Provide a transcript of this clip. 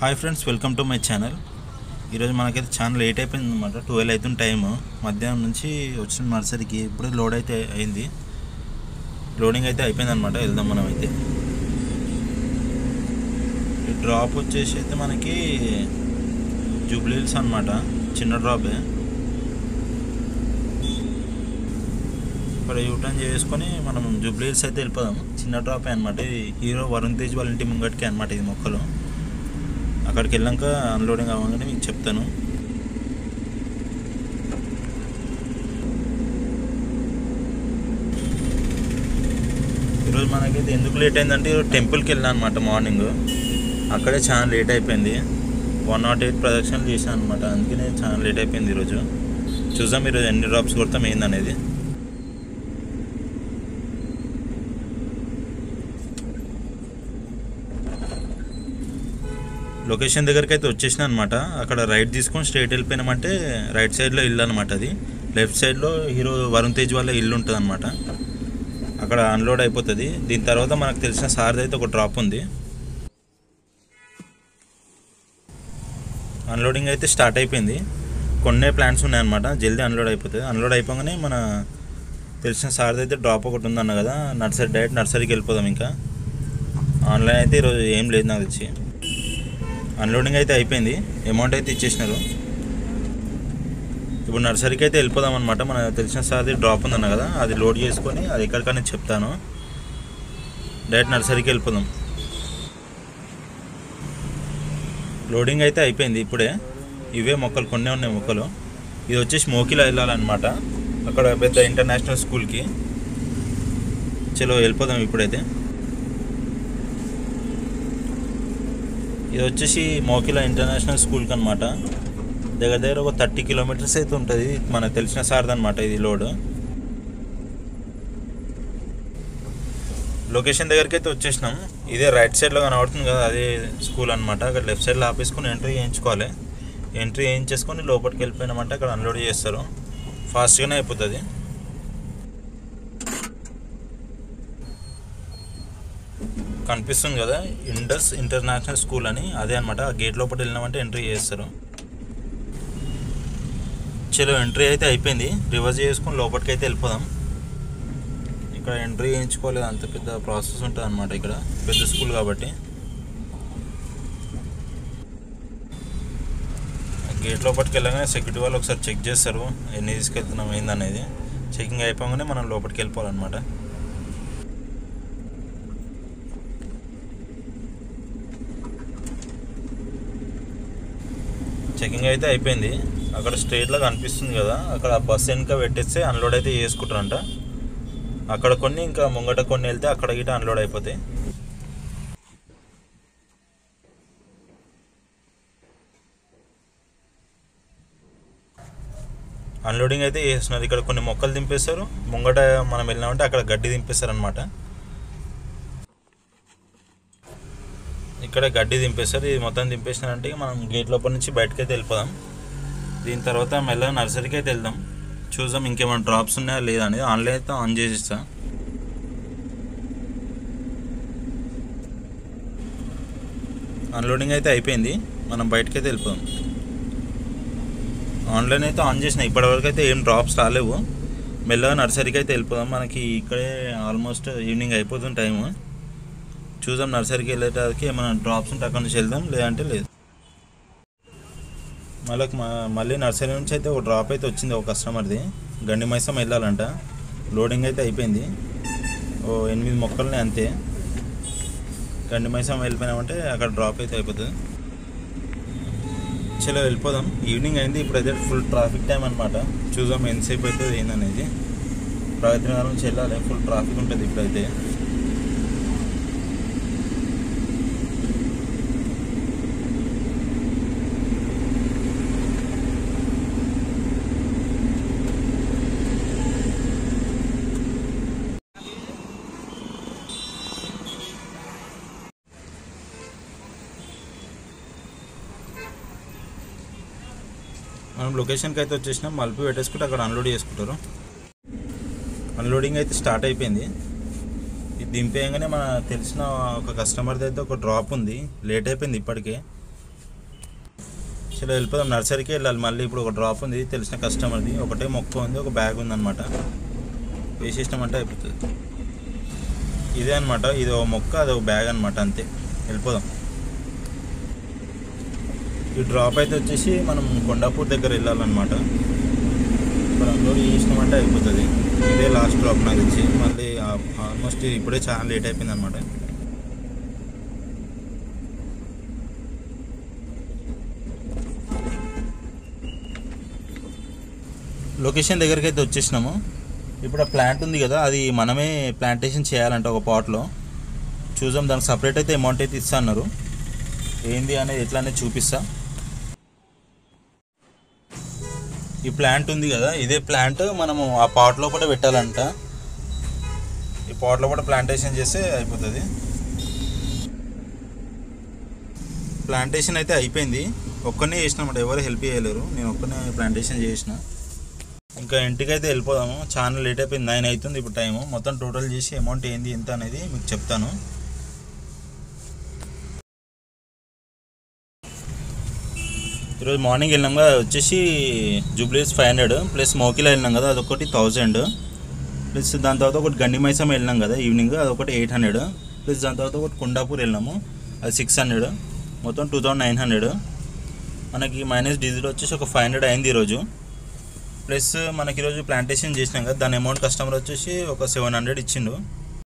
Hi friends, welcome to my channel. ఈరోజు మనకైతే channel late అయిపోయింది అనమాట. 12 అవుతుంది టైము. మధ్యాహ్నం నుంచి వచ్చిన నర్సరీకి ఇప్పుడే లోడ్ అయితే అయింది. లోడింగ్ అయితే అయిపోయింది అనమాట. వెళ్దాం మనం అయితే. ఈ డ్రాప్ వచ్చేసి అయితే మనకి జూబ్లీ హిల్స్ అనమాట. చిన్న డ్రాపే. ఇక్కడ యూటర్న్ చేసుకొని మనం జూబ్లీ హిల్స్ అయితే వెళ్ళిపోదాం. చిన్న డ్రాపే అనమాట. ఇది హీరో వరుణ్ తేజ్ వాళ్ళ ఇంటి ముంగటికి అనమాట. ఇది మొక్కలు అక్కడికి వెళ్ళాక అన్లోడింగ్ అవ్వగానే మీకు చెప్తాను. ఈరోజు మనకైతే ఎందుకు లేట్ అయిందంటే టెంపుల్కి వెళ్ళాను అనమాట. మార్నింగ్ అక్కడే చాలా లేట్ అయిపోయింది. 108 ప్రదక్షిణలు చేశాను అనమాట. అందుకనే చాలా లేట్ అయిపోయింది ఈరోజు. చూద్దాం ఈరోజు ఎన్ని డ్రాప్స్ కొడతాం ఏందనేది. లొకేషన్ దగ్గరికి అయితే వచ్చేసిన అనమాట. అక్కడ రైట్ తీసుకొని స్ట్రైట్ వెళ్ళిపోయినామంటే రైట్ సైడ్లో ఇల్లు అనమాట. అది లెఫ్ట్ సైడ్లో హీరో వరుణ్ తేజ్ వాళ్ళ ఇల్లు ఉంటుంది అనమాట. అక్కడ అన్లోడ్ అయిపోతుంది. దీని తర్వాత మనకు తెలిసిన సార్ది అయితే ఒక డ్రాప్ ఉంది. అన్లోడింగ్ అయితే స్టార్ట్ అయిపోయింది. కొన్నే ప్లాన్స్ ఉన్నాయన్నమాట. జల్దీ అన్లోడ్ అయిపోతుంది. అన్లోడ్ అయిపోగానే మన తెలిసిన సార్ది అయితే డ్రాప్ ఒకటి ఉందన్న కదా. డైరెక్ట్ నర్సరీకి వెళ్ళిపోదాం. ఇంకా ఆన్లైన్ అయితే ఈరోజు ఏం లేదు నాకు తెచ్చి. అన్లోడింగ్ అయితే అయిపోయింది. అమౌంట్ అయితే ఇచ్చేసినారు. ఇప్పుడు నర్సరీకి అయితే వెళ్ళిపోదాం అనమాట. మన తెలిసిన సార్ది డ్రాప్ ఉందన్న కదా, అది లోడ్ చేసుకొని అది ఎక్కడికైనా చెప్తాను. డైరెక్ట్ నర్సరీకి వెళ్ళిపోదాం. లోడింగ్ అయితే అయిపోయింది ఇప్పుడే. ఇవే మొక్కలు కొన్నే ఉన్నాయి మొక్కలు. ఇది వచ్చేసి మోకిలా వెళ్ళాలన్నమాట. అక్కడ పెద్ద ఇంటర్నేషనల్ స్కూల్కి. చలో వెళ్ళిపోదాం ఇప్పుడైతే. ఇది వచ్చేసి మోకిలా ఇంటర్నేషనల్ స్కూల్కి అనమాట. దగ్గర ఒక 30 కిలోమీటర్స్ అయితే ఉంటుంది. మనకు తెలిసిన సార్ది అనమాట ఇది లోడ్. లొకేషన్ దగ్గరికి అయితే వచ్చేసినాం. ఇదే రైట్ సైడ్లో కనబడుతుంది కదా, అదే స్కూల్ అనమాట. అక్కడ లెఫ్ట్ సైడ్లో ఆపేసుకొని ఎంట్రీ చేయించుకోవాలి. ఎంట్రీ చేయించేసుకొని లోపలికి వెళ్ళిపోయినామంటే అక్కడ అన్లోడ్ చేస్తారు. ఫాస్ట్గానే అయిపోతుంది. కనిపిస్తుంది కదా ఇండస్ ఇంటర్నేషనల్ స్కూల్ అని, అదే అనమాట. ఆ గేట్ లోపల వెళ్ళినామంటే ఎంట్రీ చేస్తారు. చలో ఎంట్రీ అయితే అయిపోయింది. రివర్స్ చేసుకొని లోపలికి అయితే వెళ్ళిపోదాం. ఇక్కడ ఎంట్రీ చేయించుకోలేదు, అంత పెద్ద ప్రాసెస్ ఉంటుంది అనమాట. ఇక్కడ పెద్ద స్కూల్ కాబట్టి గేట్ లోపలికి వెళ్ళగానే సెక్యూరిటీ వాళ్ళు ఒకసారి చెక్ చేస్తారు ఎన్ని తీసుకెళ్తున్నాం ఏందనేది. చెకింగ్ అయిపోగానే మనం లోపలికి వెళ్ళిపోవాలన్నమాట. చెకింగ్ అయితే అయిపోయింది. అక్కడ స్ట్రైట్లో కనిపిస్తుంది కదా, అక్కడ బస్ వెనుక పెట్టేస్తే అన్లోడ్ అయితే చేసుకుంటారంట. అక్కడ కొన్ని ఇంకా ముంగట కొన్ని వెళ్తే అక్కడ గిట్ట అన్లోడ్ అయిపోతాయి. అన్లోడింగ్ అయితే చేస్తున్నారు. ఇక్కడ కొన్ని మొక్కలు దింపేస్తారు. ముంగట మనం వెళ్ళినామంటే అక్కడ గడ్డి దింపేస్తారు అనమాట. ఇక్కడ గడ్డి దింపేస్తారు. ఇది మొత్తం దింపేసినారంటే మనం గేట్ లోపల నుంచి బయటకైతే వెళ్ళిపోదాం. దీని తర్వాత మెల్లగా నర్సరీకి అయితే వెళ్దాం. చూద్దాం ఇంకేమైనా డ్రాప్స్ ఉన్నాయా లేదా అనేది. ఆన్లైన్ అయితే ఆన్ చేసిస్తా. అన్లోడింగ్ అయితే అయిపోయింది. మనం బయటకైతే వెళ్ళిపోదాం. ఆన్లైన్ అయితే ఆన్ చేసిన. ఇప్పటివరకు అయితే ఏం డ్రాప్స్ రాలేవు. మెల్లగా నర్సరీకి అయితే వెళ్ళిపోదాం. మనకి ఇక్కడే ఆల్మోస్ట్ ఈవినింగ్ అయిపోతుంది టైము. చూద్దాం నర్సరీకి వెళ్ళేటానికి ఏమైనా డ్రాప్స్ ఉంటే అక్కడ నుంచి వెళ్దాం, లేదంటే లేదు. మళ్ళీ నర్సరీ నుంచి అయితే ఒక డ్రాప్ అయితే వచ్చింది ఒక కస్టమర్ది. గండి మైసం వెళ్ళాలంట. లోడింగ్ అయితే అయిపోయింది. 8 మొక్కలని అంతే. గండి మైసం వెళ్ళిపోయినామంటే అక్కడ డ్రాప్ అయితే అయిపోతుంది. చలో వెళ్ళిపోదాం. ఈవినింగ్ అయింది. ఇప్పుడైతే ఫుల్ ట్రాఫిక్ టైం అనమాట. చూద్దాం ఎంతసేపు అవుతుంది ఏందనేది. ప్రగతి నగర్ నుంచి వెళ్ళాలి. ఫుల్ ట్రాఫిక్ ఉంటుంది ఇప్పుడైతే. మనం లొకేషన్కి అయితే వచ్చేసినాం. మలుపు పెట్టేసుకుంటే అక్కడ అన్లోడ్ చేసుకుంటారు. అన్లోడింగ్ అయితే స్టార్ట్ అయిపోయింది. ఇది దింపేయగానే మన తెలిసిన ఒక కస్టమర్ది అయితే ఒక డ్రాప్ ఉంది. లేట్ అయిపోయింది ఇప్పటికే. చలో వెళ్ళిపోదాం, నర్సరీకి వెళ్ళాలి మళ్ళీ. ఇప్పుడు ఒక డ్రాప్ ఉంది తెలిసిన కస్టమర్ది, ఒకటే మొక్క ఉంది, ఒక బ్యాగ్ ఉందన్నమాట. వేసేసినామంటే అయిపోతుంది. ఇదే అనమాట, ఇది ఒక మొక్క, అది ఒక బ్యాగ్ అనమాట, అంతే. వెళ్ళిపోదాం. ఈ డ్రాప్ అయితే వచ్చేసి మనం కొండాపూర్ దగ్గర వెళ్ళాలన్నమాట. ఇప్పుడు అన్లోడ్ చేసినామంటే అయిపోతుంది. ఇదే లాస్ట్ డ్రాప్ నాకు తెచ్చి, మళ్ళీ ఆల్మోస్ట్ ఇప్పుడే చాలా లేట్ అయిపోయింది అనమాట. లొకేషన్ దగ్గరికి అయితే వచ్చేసినాము. ఇప్పుడు ఆ ప్లాంట్ ఉంది కదా, అది మనమే ప్లాంటేషన్ చేయాలంట ఒక పాట్లో. చూద్దాం, దానికి సపరేట్ అయితే అమౌంట్ అయితే ఇస్తా అన్నారు. ఏంది అనేది ఎట్లా అనేది చూపిస్తా. ఈ ప్లాంట్ ఉంది కదా, ఇదే ప్లాంట్ మనము ఆ పాట్ లోపల పెట్టాలంట. ఈ పాట్ లోపల ప్లాంటేషన్ చేస్తే అయిపోతుంది. ప్లాంటేషన్ అయితే అయిపోయింది, ఒక్కనే చేసినామంట, ఎవరు హెల్ప్ చేయలేరు. నేను ఒక్కనే ప్లాంటేషన్ చేసిన. ఇంకా ఇంటికి అయితే వెళ్ళిపోదాము, చాలా లేట్ అయిపోయింది, 9 అవుతుంది ఇప్పుడు టైము. మొత్తం టోటల్ చేసి అమౌంట్ ఏంది ఎంత అనేది మీకు చెప్తాను. ఈరోజు మార్నింగ్ వెళ్ళినాం కదా, వచ్చేసి జూబ్లీస్ 500 ప్లస్ మోకిలా వెళ్ళినాం కదా, అదొకటి 1000 ప్లస్ దాని తర్వాత ఒకటి గండి మైసమ్మ వెళ్ళినాం కదా ఈవినింగ్, అదొకటి 800 ప్లస్ దాని తర్వాత ఒకటి కొండాపూర్ వెళ్ళినాము, అది 600, మొత్తం 2900. మనకి మైనస్ డీజిల్ వచ్చేసి ఒక 500 అయింది ఈరోజు. ప్లస్ మనకి ఈరోజు ప్లాంటేషన్ చేసినాం కదా, దాని అమౌంట్ కస్టమర్ వచ్చేసి ఒక 700 ఇచ్చిండు.